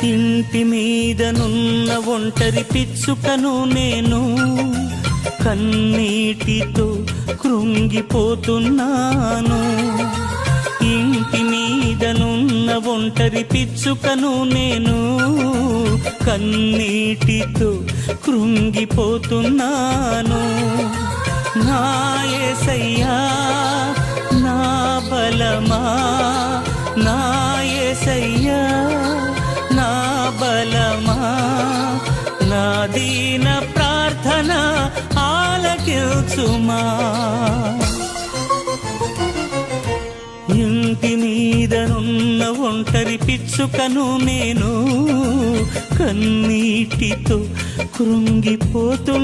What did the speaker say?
ఇంటి మీదనున్న ఒంటరి పిచ్చుకను నేను, కన్నీటితో కృంగిపోతున్నాను. ఇంటి మీదనున్న ఒంటరి పిచ్చుకను నేను, కన్నీటితో కృంగిపోతున్నాను. నా యేసయ్యా నా బలమా, నా యేసయ్యా నా బలమా, నా దీన ప్రార్థన ఆలకించుమా. ఇంటి మీదనున్న ఒంటరి పిచ్చుకను నేను, కన్నీటితో కృంగిపోతున్నాను.